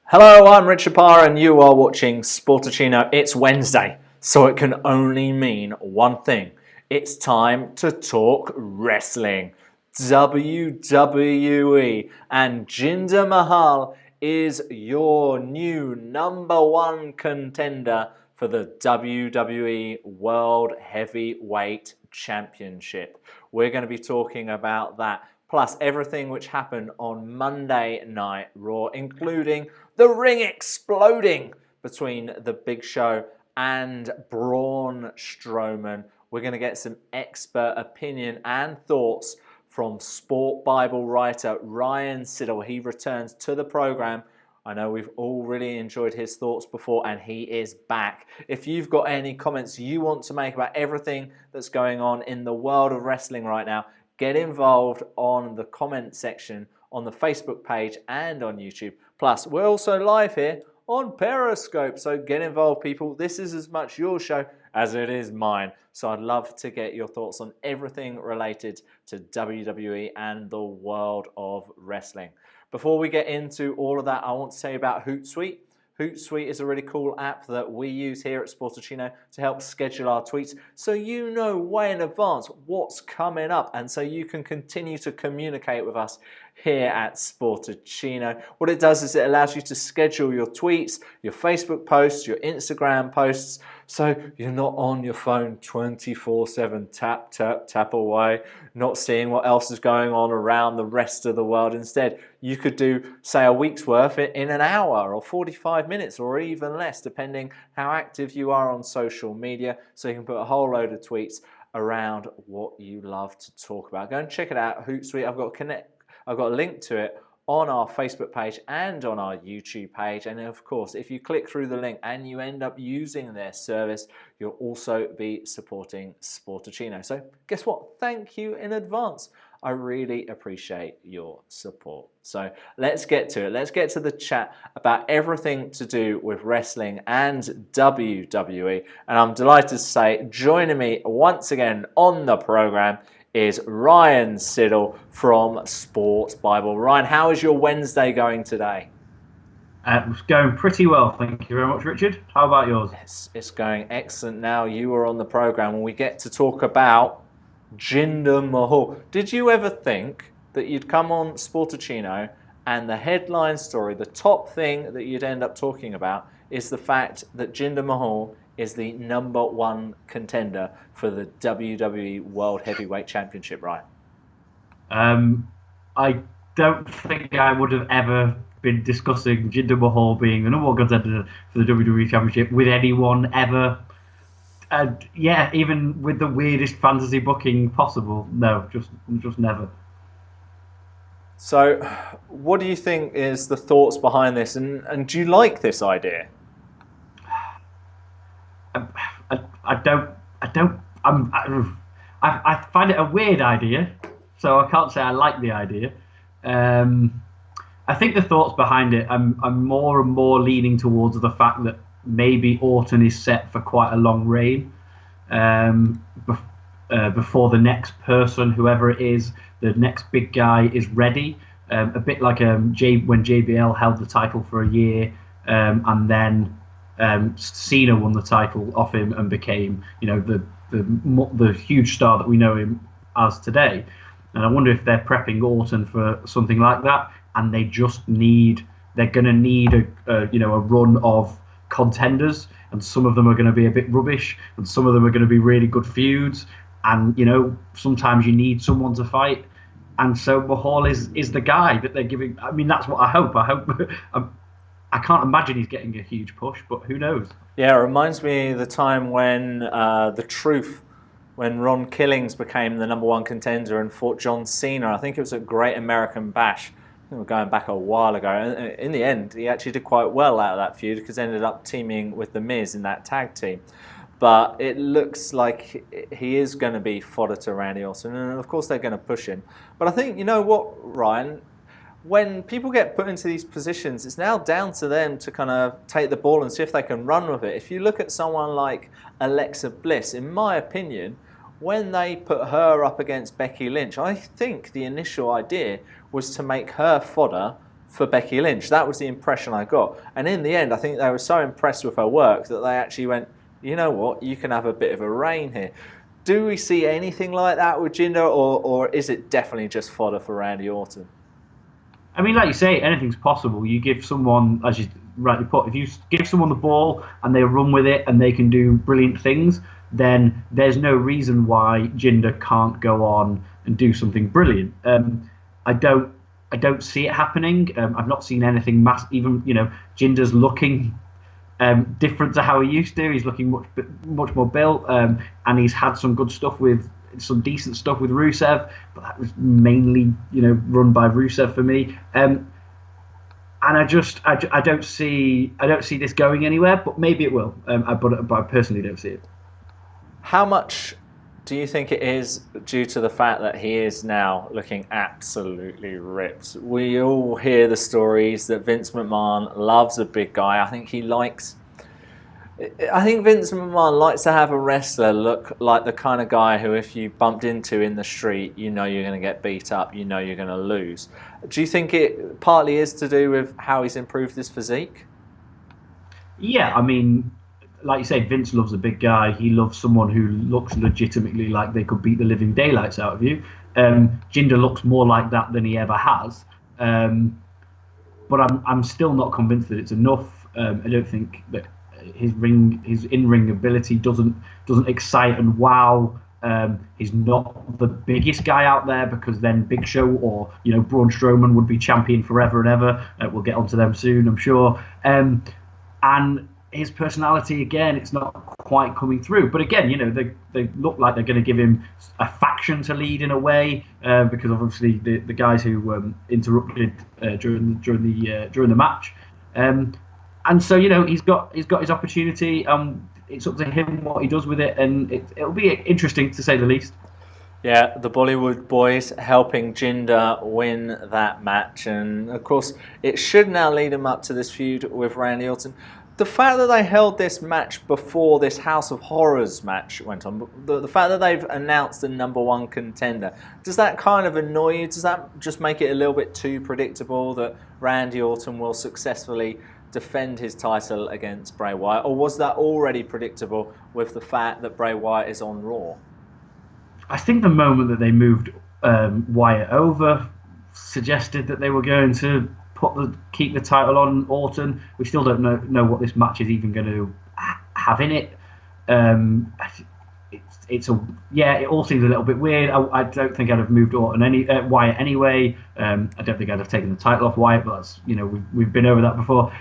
Hello, I'm Richard Parr and you are watching Sportuccino. It's Wednesday, so it can only mean one thing. It's time to talk wrestling. WWE and Jinder Mahal is your new #1 contender for the WWE World Heavyweight Championship. We're going to be talking about that, plus everything which happened on Monday Night Raw, including the ring exploding between The Big Show and Braun Strowman. We're going to get some expert opinion and thoughts from SportBible writer Ryan Sidle. He returns to the program. I know we've all really enjoyed his thoughts before, and he is back. If you've got any comments you want to make about everything that's going on in the world of wrestling right now, get involved on the comment section on the Facebook page and on YouTube. Plus, we're also live here on Periscope, so get involved, people. This is as much your show as it is mine. So I'd love to get your thoughts on everything related to WWE and the world of wrestling. Before we get into all of that, I want to tell you about Hootsuite. Hootsuite is a really cool app that we use here at Sportuccino to help schedule our tweets so you know way in advance what's coming up and so you can continue to communicate with us here at Sportuccino. What it does is it allows you to schedule your tweets, your Facebook posts, your Instagram posts, so you're not on your phone 24/7, tap, tap, tap away, not seeing what else is going on around the rest of the world. Instead, you could do, say, a week's worth in an hour or 45 minutes or even less, depending how active you are on social media. So you can put a whole load of tweets around what you love to talk about. Go and check it out, Hootsuite. I've got a link to it on our Facebook page and on our YouTube page. And of course, if you click through the link and you end up using their service, you'll also be supporting Sportuccino. So guess what? Thank you in advance. I really appreciate your support. So let's get to it. Let's get to the chat about everything to do with wrestling and WWE. And I'm delighted to say, joining me once again on the program is Ryan Sidle from SportBible. Ryan, how is your Wednesday going today? It's going pretty well, thank you very much, Richard. How about yours? It's going excellent now. You were on the program and we get to talk about Jinder Mahal. Did you ever think that you'd come on Sportuccino and the headline story, the top thing that you'd end up talking about is the fact that Jinder Mahal is the #1 contender for the WWE World Heavyweight Championship, right? I don't think I would have ever been discussing Jinder Mahal being the #1 contender for the WWE Championship with anyone ever. And yeah, even with the weirdest fantasy booking possible. No, just never. So, what do you think is the thoughts behind this, and do you like this idea? I find it a weird idea, so I can't say I like the idea. I think the thoughts behind it, I'm more and more leaning towards the fact that maybe Orton is set for quite a long reign before the next person, whoever it is, the next big guy is ready. A bit like when JBL held the title for a year, and then Cena won the title off him and became, the huge star that we know him as today. And I wonder if they're prepping Orton for something like that, and they're going to need a run of contenders, and some of them are going to be a bit rubbish, and some of them are going to be really good feuds, and sometimes you need someone to fight, and so Mahal is the guy that they're giving. I mean, that's what I hope. I can't imagine he's getting a huge push, but who knows? Yeah, it reminds me of the time when when Ron Killings became the #1 contender and fought John Cena. I think it was a Great American Bash. I think we're going back a while ago. And in the end, he actually did quite well out of that feud because he ended up teaming with The Miz in that tag team. But it looks like he is going to be fodder to Randy Orton, and of course they're going to push him. But I think, you know what, Ryan? When people get put into these positions, it's now down to them to kind of take the ball and see if they can run with it. If you look at someone like Alexa Bliss, in my opinion, when they put her up against Becky Lynch, I think the initial idea was to make her fodder for Becky Lynch. That was the impression I got. And in the end, I think they were so impressed with her work that they actually went, you know what, you can have a bit of a reign here. Do we see anything like that with Jinder, or is it definitely just fodder for Randy Orton? I mean, like you say, anything's possible. You give someone, as you rightly put, if you give someone the ball and they run with it and they can do brilliant things, then there's no reason why Jinder can't go on and do something brilliant. I don't see it happening. I've not seen anything even, Jinder's looking different to how he used to. He's looking much more built, and he's had some good stuff with some decent stuff with Rusev, but that was mainly run by Rusev for me. And I don't see this going anywhere, but maybe it will. But I personally don't see it. How much do you think it is due to the fact that he is now looking absolutely ripped? We all hear the stories that Vince McMahon loves a big guy. I think Vince McMahon likes to have a wrestler look like the kind of guy who, if you bumped into in the street, you're going to get beat up, you're going to lose. Do you think it partly is to do with how he's improved his physique? Yeah, I mean, like you say, Vince loves a big guy. He loves someone who looks legitimately like they could beat the living daylights out of you. Jinder looks more like that than he ever has. But I'm still not convinced that it's enough. I don't think that his in-ring ability doesn't excite and wow. He's not the biggest guy out there, because then Big Show or Braun Strowman would be champion forever and ever. We'll get onto them soon, I'm sure. And his personality, again, it's not quite coming through. But again, they look like they're going to give him a faction to lead in a way, because obviously the guys who interrupted during the match. And so he's got his opportunity. It's up to him what he does with it, and it'll be interesting to say the least. Yeah, the Bollywood boys helping Jinder win that match, and of course it should now lead him up to this feud with Randy Orton. The fact that they held this match before this House of Horrors match went on, the fact that they've announced the number one contender, does that kind of annoy you? Does that just make it a little bit too predictable that Randy Orton will successfully defend his title against Bray Wyatt? Or was that already predictable with the fact that Bray Wyatt is on Raw? I think the moment that they moved Wyatt over suggested that they were going to keep the title on Orton. We still don't know what this match is even going to have in it. It all seems a little bit weird. I don't think I'd have moved Wyatt anyway. I don't think I'd have taken the title off Wyatt, but that's, we've been over that before.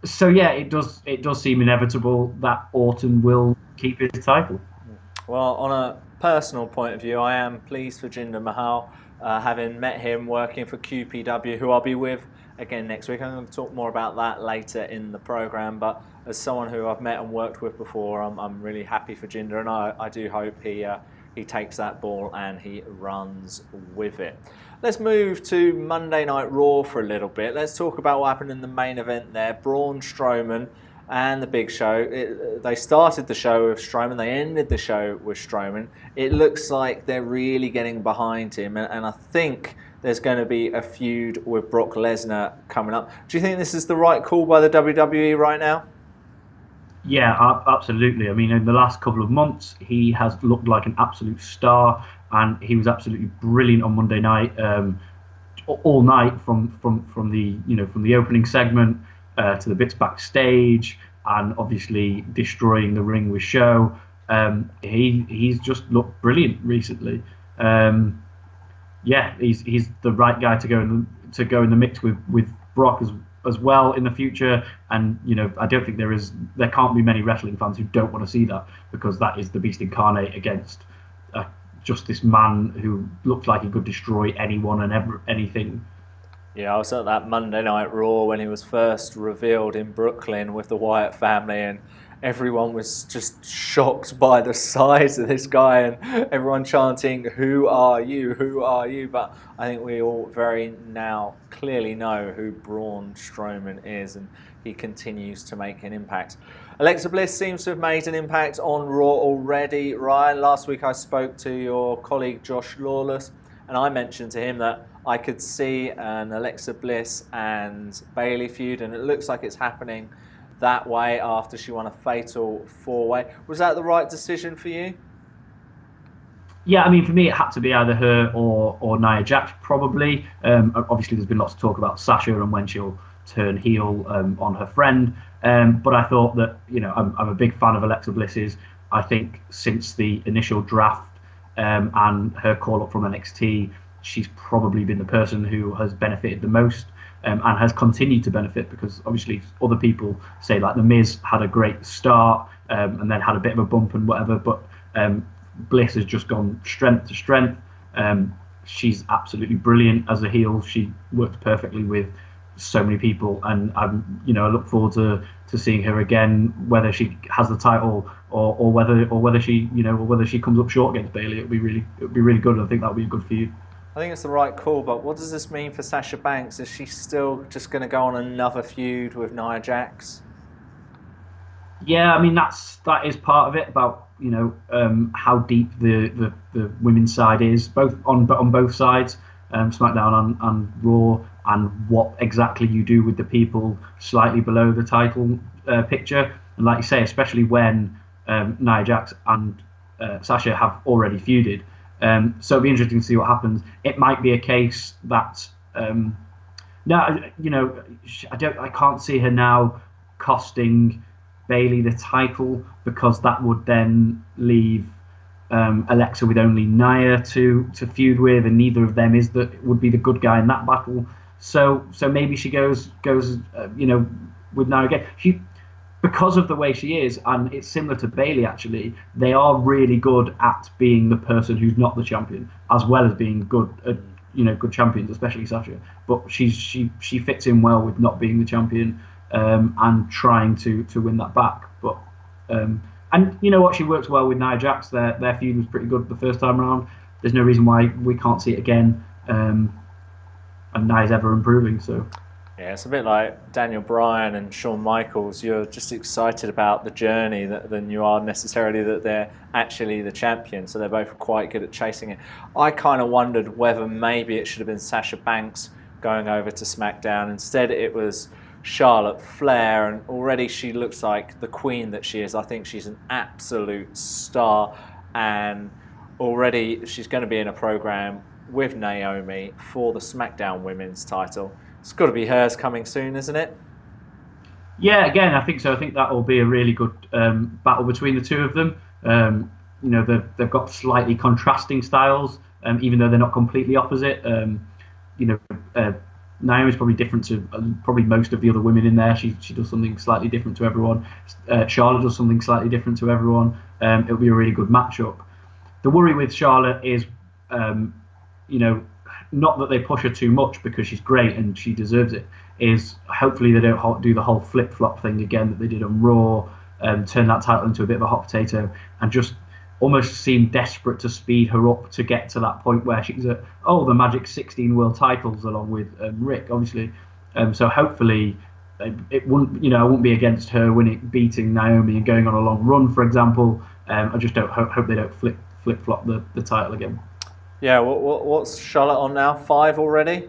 So yeah, it does seem inevitable that Orton will keep his title. Well, on a personal point of view, I am pleased for Jinder Mahal. Having met him working for QPW, who I'll be with again next week. I'm going to talk more about that later in the program, but as someone who I've met and worked with before, I'm really happy for Jinder, and I do hope he takes that ball and he runs with it. Let's move to Monday Night Raw for a little bit. Let's talk about what happened in the main event there. Braun Strowman and the Big Show. They started the show with Strowman. They ended the show with Strowman. It looks like they're really getting behind him, and I think there's going to be a feud with Brock Lesnar coming up. Do you think this is the right call by the WWE right now? Yeah, absolutely. I mean, in the last couple of months, he has looked like an absolute star, and he was absolutely brilliant on Monday night, all night from the opening segment to the bits backstage, and obviously destroying the ring with Show. He's just looked brilliant recently. He's the right guy to go in the mix with Brock as well in the future. And I don't think there can't be many wrestling fans who don't want to see that, because that is the beast incarnate against just this man who looked like he could destroy anyone and anything. Yeah, I was at that Monday Night Raw when he was first revealed in Brooklyn with the Wyatt family, and everyone was just shocked by the size of this guy, and everyone chanting, "Who are you? Who are you?" But I think we all very now clearly know who Braun Strowman is, and he continues to make an impact. Alexa Bliss seems to have made an impact on Raw already. Ryan, last week I spoke to your colleague Josh Lawless, And I mentioned to him that I could see an Alexa Bliss and Bayley feud, and it looks like it's happening that way after she won a fatal 4-way. Was that the right decision for you? Yeah, I mean, for me, it had to be either her or Nia Jax, probably. Obviously, there's been lots of talk about Sasha and when she'll turn heel on her friend. But I thought that, I'm a big fan of Alexa Bliss's. I think since the initial draft and her call up from NXT, she's probably been the person who has benefited the most and has continued to benefit, because obviously other people say like The Miz had a great start and then had a bit of a bump and whatever, but Bliss has just gone strength to strength. She's absolutely brilliant as a heel. She works perfectly with so many people, and I look forward to seeing her again, whether she has the title or whether she comes up short against Bayley. It would be really good. I think that would be a good feud. I think it's the right call, but what does this mean for Sasha Banks? Is she still just going to go on another feud with Nia Jax? Yeah, I mean that is part of it, about how deep the women's side is, both on both sides, SmackDown and Raw, and what exactly you do with the people slightly below the title picture. And like you say, especially when Nia Jax and Sasha have already feuded. So it'll be interesting to see what happens. It might be a case that I can't see her now costing Bayley the title, because that would then leave Alexa with only Nia to feud with, and neither of them would be the good guy in that battle. So maybe she goes with Nia again. Because of the way she is, and it's similar to Bayley actually, they are really good at being the person who's not the champion, as well as being good champions, especially Sasha. But she fits in well with not being the champion and trying to win that back. But and you know what, she works well with Nia Jax. Their feud was pretty good the first time around. There's no reason why we can't see it again. And Nia's ever improving, so. Yeah, it's a bit like Daniel Bryan and Shawn Michaels. You're just excited about the journey than you are necessarily that they're actually the champion. So they're both quite good at chasing it. I kind of wondered whether maybe it should have been Sasha Banks going over to SmackDown. Instead, it was Charlotte Flair, and already she looks like the queen that she is. I think she's an absolute star, and already she's going to be in a program with Naomi for the SmackDown Women's title. It's got to be hers coming soon, isn't it? Yeah, again, I think so. I think that will be a really good battle between the two of them. They've got slightly contrasting styles, even though they're not completely opposite. Naomi's probably different to probably most of the other women in there. She does something slightly different to everyone. Charlotte does something slightly different to everyone. It'll be a really good matchup. The worry with Charlotte is, not that they push her too much, because she's great and she deserves it, is hopefully they don't do the whole flip-flop thing again that they did on Raw, turn that title into a bit of a hot potato, and just almost seem desperate to speed her up to get to that point where she's at, the magic 16 world titles along with Rick, obviously. So hopefully it won't be against her beating Naomi and going on a long run, for example. I just hope they don't flip-flop the title again. Yeah, what's Charlotte on now? 5 already?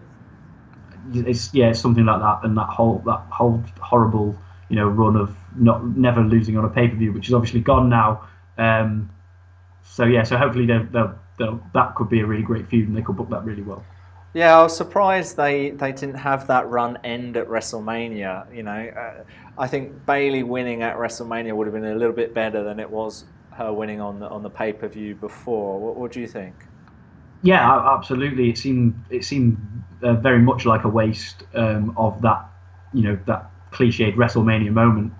It's something like that, and that whole horrible run of never losing on a pay-per-view, which is obviously gone now. So hopefully that could be a really great feud, and they could book that really well. Yeah, I was surprised they didn't have that run end at WrestleMania. I think Bayley winning at WrestleMania would have been a little bit better than it was her winning on the pay-per-view before. What do you think? Yeah, absolutely. It seemed very much like a waste of that, that cliched WrestleMania moment.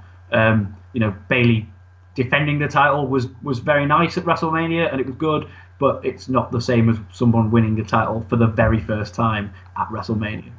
Bayley defending the title was very nice at WrestleMania, and it was good, but it's not the same as someone winning the title for the very first time at WrestleMania.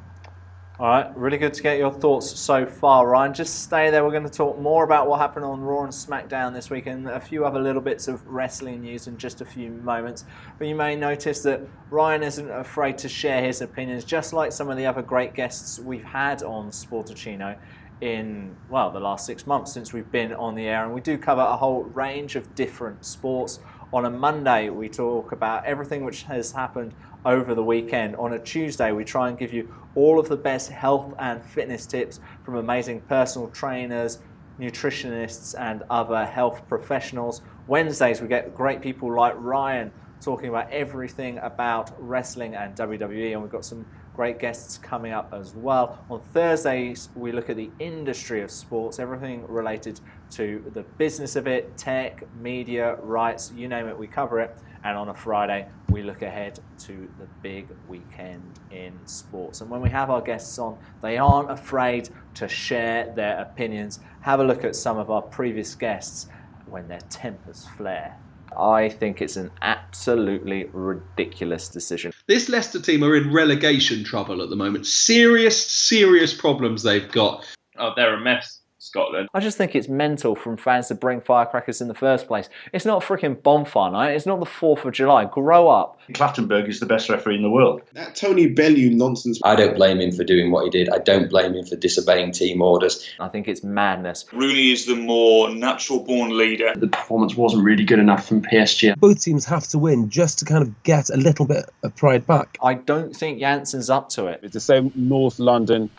All right, really good to get your thoughts so far, Ryan. Just stay there. We're going to talk more about what happened on Raw and SmackDown this week, and a few other little bits of wrestling news in just a few moments. But you may notice that Ryan isn't afraid to share his opinions, just like some of the other great guests we've had on Sportuccino in, the last 6 months since we've been on the air. And we do cover a whole range of different sports. On a Monday, we talk about everything which has happened over the weekend. On a Tuesday, we try and give you all of the best health and fitness tips from amazing personal trainers, nutritionists, and other health professionals. Wednesdays, we get great people like Ryan talking about everything about wrestling and WWE, and we've got some great guests coming up as well. On Thursdays, we look at the industry of sports, everything related to the business of it, tech, media, rights, you name it, we cover it. And on a Friday, we look ahead to the big weekend in sports. And when we have our guests on, they aren't afraid to share their opinions. Have a look at some of our previous guests when their tempers flare. I think it's an absolutely ridiculous decision. This Leicester team are in relegation trouble at the moment. Serious problems they've got. Oh, they're a mess, Scotland. I just think it's mental from fans to bring firecrackers in the first place. It's not a freaking bonfire night. It's not the 4th of July. Grow up. Clattenburg is the best referee in the world. That Tony Bellew nonsense. I don't blame him for doing what he did. I don't blame him for disobeying team orders. I think it's madness. Rooney is the more natural-born leader. The performance wasn't really good enough from PSG. Both teams have to win just to kind of get a little bit of pride back. I don't think Jansen's up to it. It's the same North London,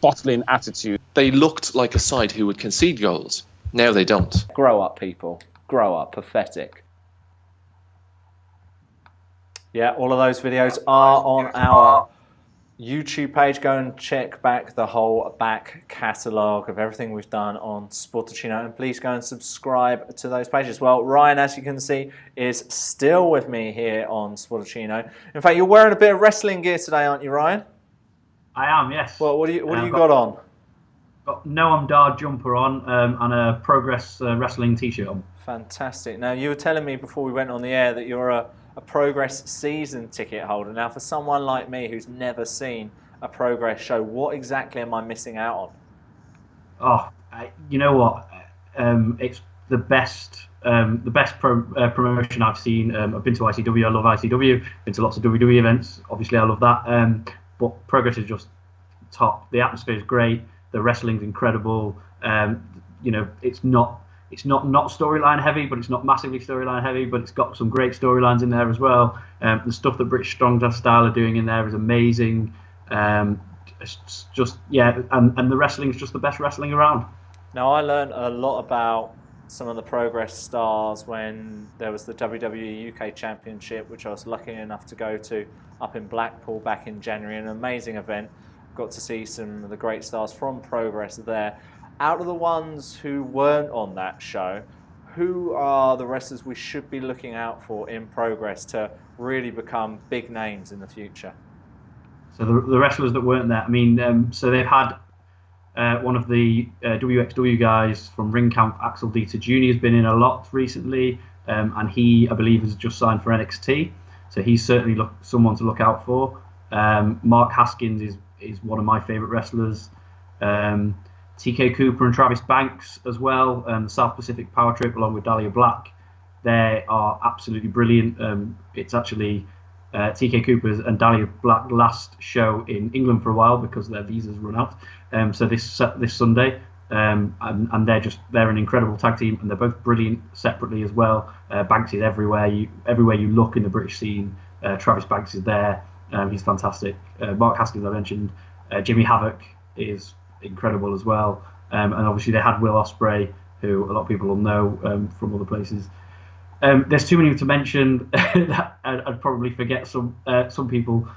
bottling attitude. They looked like a side who would concede goals. Now they don't. Grow up, people. Grow up. Pathetic. Yeah, all of those videos are on our YouTube page. Go and check back the whole back catalogue of everything we've done on Sportuccino, and please go and subscribe to those pages. Well, Ryan, as you can see, is still with me here on Sportuccino. In fact, you're wearing a bit of wrestling gear today, aren't you, Ryan? I am, yes. Well, what do you got on? Got Noam Dar jumper on and a Progress Wrestling t-shirt on. Fantastic. Now, you were telling me before we went on the air that you're a Progress season ticket holder. Now, for someone like me who's never seen a Progress show, what exactly am I missing out on? You know what? It's the best promotion I've seen. I've been to ICW. I love ICW. Been to lots of WWE events. Obviously, I love that. But Progress is just top. The atmosphere is great. The wrestling's incredible. It's not storyline heavy, but it's not massively storyline heavy. But it's got some great storylines in there as well. The stuff that British Strong Style are doing in there is amazing. It's just and the wrestling's just the best wrestling around. Now, I learned a lot about some of the Progress stars when there was the WWE UK Championship, which I was lucky enough to go to up in Blackpool back in January. An amazing event. Got to see some of the great stars from Progress there. Out of the ones who weren't on that show, who are the wrestlers we should be looking out for in Progress to really become big names in the future? So the wrestlers that weren't there, I mean, so they've had one of the WXW guys from Ring Camp, Axel Dieter Jr. has been in a lot recently, and he, I believe, has just signed for NXT. So he's certainly someone to look out for. Mark Haskins is one of my favourite wrestlers. TK Cooper and Travis Banks as well, the South Pacific Power Trip along with Dahlia Black. They are absolutely brilliant. It's actually TK Cooper's and Dahlia Black's last show in England for a while because their visas run out. So this Sunday, and they're an incredible tag team, and they're both brilliant separately as well. Banks is everywhere you look in the British scene. Travis Banks is there. He's fantastic. Mark Haskins, I mentioned. Jimmy Havoc is incredible as well. And obviously they had Will Ospreay, who a lot of people will know from other places. There's too many to mention. I'd probably forget some people.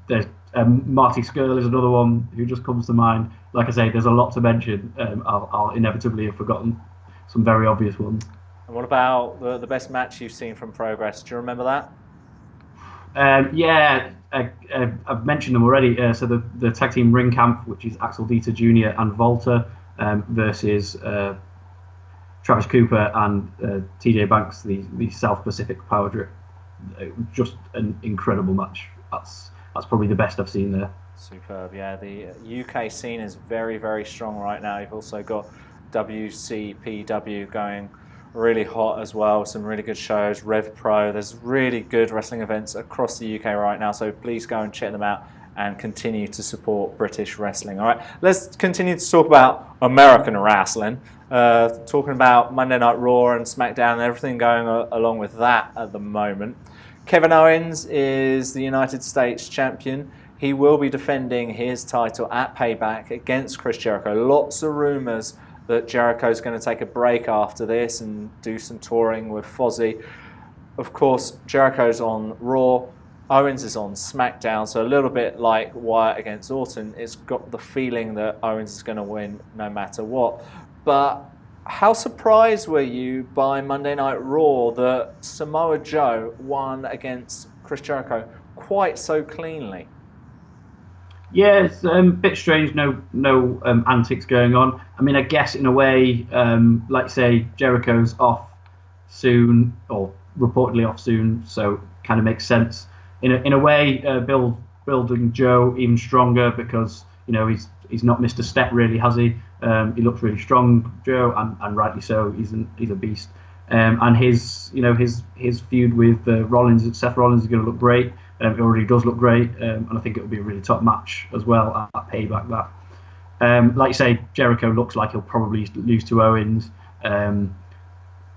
There's Marty Skrull is another one who just comes to mind. Like I say, there's a lot to mention. I'll inevitably have forgotten some very obvious ones. And what about the best match you've seen from Progress? Do you remember that? I've mentioned them already. So the tag team Ring Camp, which is Axel Dieter Jr. and Volta versus Travis Cooper and TJ Banks, the South Pacific Power Trip. Just an incredible match. That's probably the best I've seen there. Superb. Yeah, the UK scene is very, very strong right now. You've also got WCPW going really hot as well. Some really good shows. Rev Pro. There's really good wrestling events across the UK right now. So please go and check them out and continue to support British wrestling. All right, let's continue to talk about American wrestling. Talking about Monday Night Raw and Smackdown and everything going along with that at the moment. Kevin Owens is the United States champion. He will be defending his title at Payback against Chris Jericho. Lots of rumours that Jericho's going to take a break after this and do some touring with Fozzy. Of course, Jericho's on Raw. Owens is on SmackDown, so a little bit like Wyatt against Orton, it's got the feeling that Owens is going to win no matter what. But how surprised were you by Monday Night Raw that Samoa Joe won against Chris Jericho quite so cleanly? Yeah, it's a bit strange. No antics going on. I mean, I guess in a way, like say Jericho's off soon, or reportedly off soon, so kind of makes sense. In a way, building Joe even stronger because he's not missed a step really, has he? He looks really strong, Joe, and rightly so. He's a beast. And his feud with Seth Rollins is going to look great. It already does look great, and I think it will be a really top match as well at Payback. That, like you say, Jericho looks like he'll probably lose to Owens.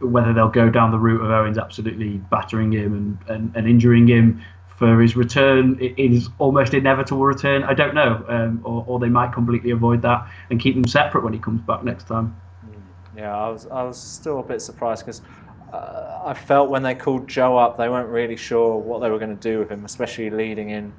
Whether they'll go down the route of Owens absolutely battering him and injuring him for his return, his almost inevitable return, I don't know. Or they might completely avoid that and keep them separate when he comes back next time. Yeah, I was still a bit surprised because I felt when they called Joe up, they weren't really sure what they were going to do with him, especially leading in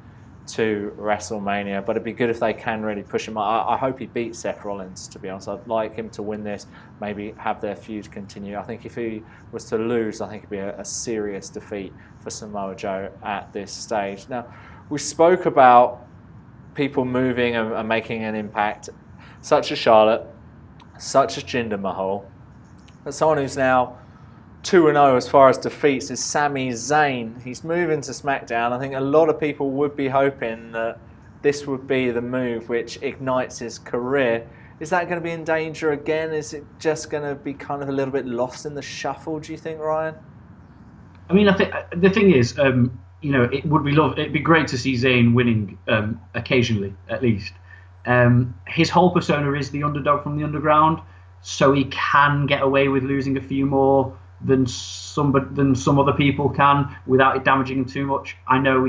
to WrestleMania. But it'd be good if they can really push him up. I hope he beats Seth Rollins, to be honest. I'd like him to win this, maybe have their feud continue. I think if he was to lose, I think it'd be a serious defeat for Samoa Joe at this stage. Now, we spoke about people moving and making an impact, such as Charlotte, such as Jinder Mahal. But someone who's now 2-0 as far as defeats is Sami Zayn. He's moving to SmackDown. I think a lot of people would be hoping that this would be the move which ignites his career. Is that going to be in danger again? Is it just going to be kind of a little bit lost in the shuffle, do you think, Ryan? I mean, I think the thing is, it'd be great to see Zayn winning occasionally, at least. His whole persona is the underdog from the underground, so he can get away with losing a few more than some other people can without it damaging him too much. I know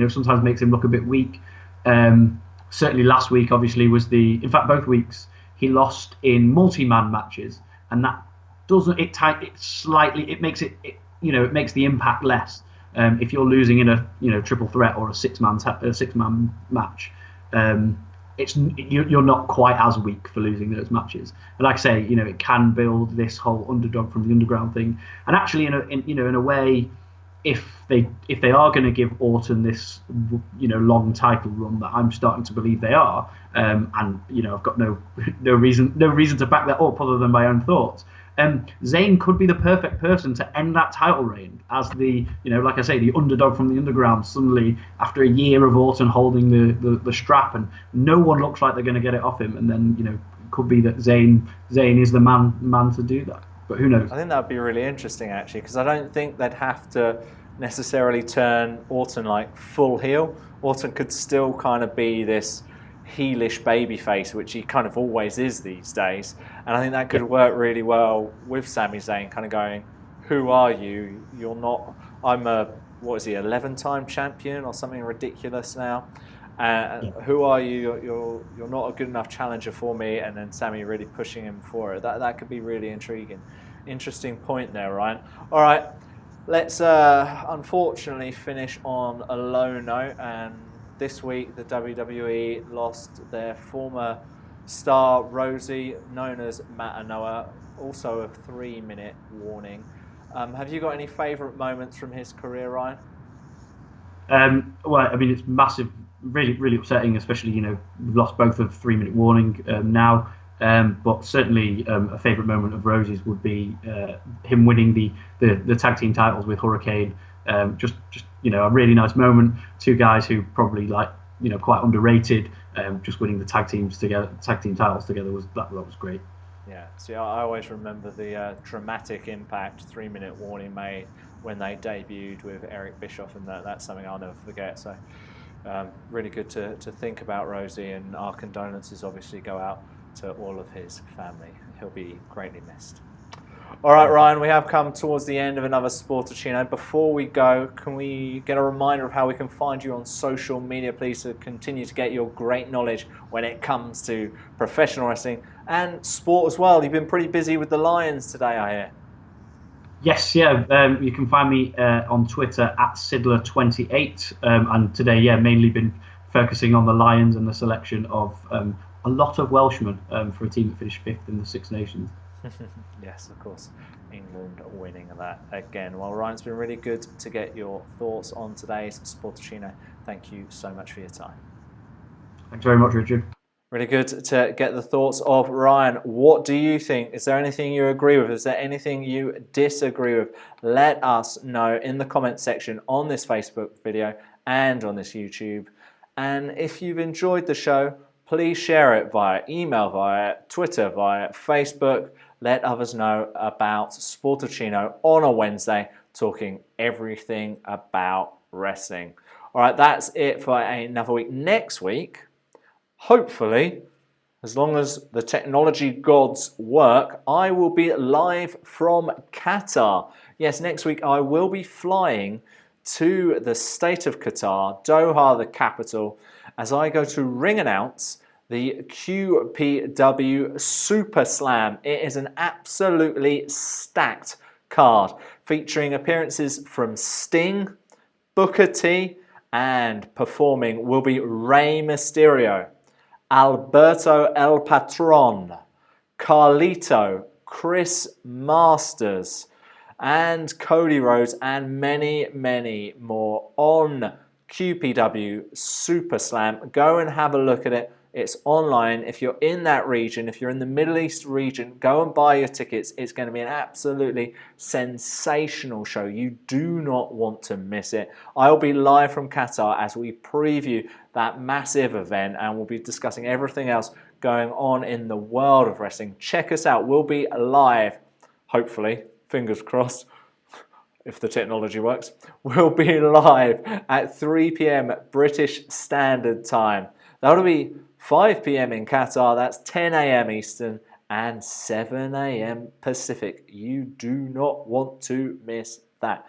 sometimes makes him look a bit weak. Certainly last week, obviously, in fact, both weeks, he lost in multi-man matches, and that it makes the impact less. If you're losing in a triple threat or a six-man match, you're not quite as weak for losing those matches. But like I say, it can build this whole underdog from the underground thing. And actually, in a way, if they are going to give Orton this long title run that I'm starting to believe they are, and I've got no reason to back that up other than my own thoughts. Zayn could be the perfect person to end that title reign as the like I say, the underdog from the underground. Suddenly, after a year of Orton holding the strap, and no one looks like they're going to get it off him, and then it could be that Zayn is the man to do that. But who knows? I think that would be really interesting, actually, because I don't think they'd have to necessarily turn Orton like full heel. Orton could still kind of be this heelish babyface, which he kind of always is these days. And I think that could work really well with Sami Zayn, kind of going, who are you? You're not, I'm a 11-time champion or something ridiculous now. Who are you? You're not a good enough challenger for me. And then Sami really pushing him for it. That could be really intriguing. Interesting point there, Ryan. All right, let's unfortunately finish on a low note. And this week, the WWE lost their former star, Rosie, known as Matanoa, also a 3-minute warning. Have you got any favourite moments from his career, Ryan? Well, I mean, it's massive, really, really upsetting, especially, we've lost both of 3-minute warning now. But certainly a favourite moment of Rosie's would be him winning the tag team titles with Hurricane. Just a really nice moment. Two guys who probably quite underrated. Just winning the tag team titles together was great. Yeah. See, I always remember the dramatic impact 3-minute warning made when they debuted with Eric Bischoff, and that's something I'll never forget. So really good to think about Rosie, and our condolences obviously go out to all of his family. He'll be greatly missed. All right, Ryan, we have come towards the end of another Sportuccino. Before we go, can we get a reminder of how we can find you on social media, please, to continue to get your great knowledge when it comes to professional wrestling and sport as well? You've been pretty busy with the Lions today, I hear. Yes, yeah. You can find me on Twitter at Sidler28. And today, mainly been focusing on the Lions and the selection of a lot of Welshmen for a team that finished 5th in the Six Nations. Yes, of course. England winning that again. Well, Ryan, it's been really good to get your thoughts on today's Sportuccino. Thank you so much for your time. Thanks very much, Richard. Really good to get the thoughts of Ryan. What do you think? Is there anything you agree with? Is there anything you disagree with? Let us know in the comment section on this Facebook video and on this YouTube. And if you've enjoyed the show, please share it via email, via Twitter, via Facebook. Let others know about Sportuccino on a Wednesday, talking everything about wrestling. All right, that's it for another week. Next week, hopefully, as long as the technology gods work, I will be live from Qatar. Yes, next week I will be flying to the state of Qatar, Doha, the capital, as I go to ring announce the QPW Super Slam. It is an absolutely stacked card featuring appearances from Sting, Booker T, and performing will be Rey Mysterio, Alberto El Patron, Carlito, Chris Masters, and Cody Rhodes, and many, many more on QPW Super Slam. Go and have a look at it. It's online. If you're in that region, if you're in the Middle East region, go and buy your tickets. It's going to be an absolutely sensational show. You do not want to miss it. I'll be live from Qatar as we preview that massive event, and we'll be discussing everything else going on in the world of wrestling. Check us out. We'll be live, hopefully, fingers crossed, if the technology works. We'll be live at 3 p.m. British Standard Time. That'll be 5 p.m. in Qatar, that's 10 a.m. Eastern and 7 a.m. Pacific. You do not want to miss that.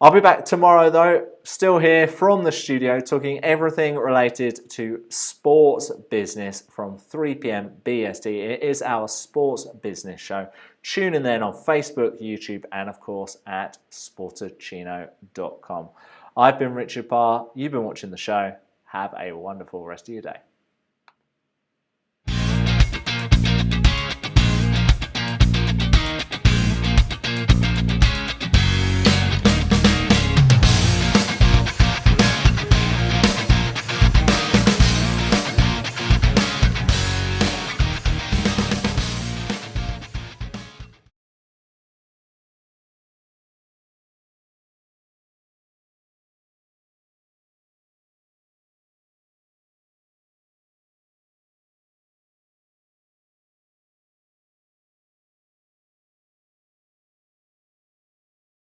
I'll be back tomorrow though, still here from the studio, talking everything related to sports business from 3 p.m. BST. It is our sports business show. Tune in then on Facebook, YouTube, and of course at sportuccino.com. I've been Richard Parr. You've been watching the show. Have a wonderful rest of your day.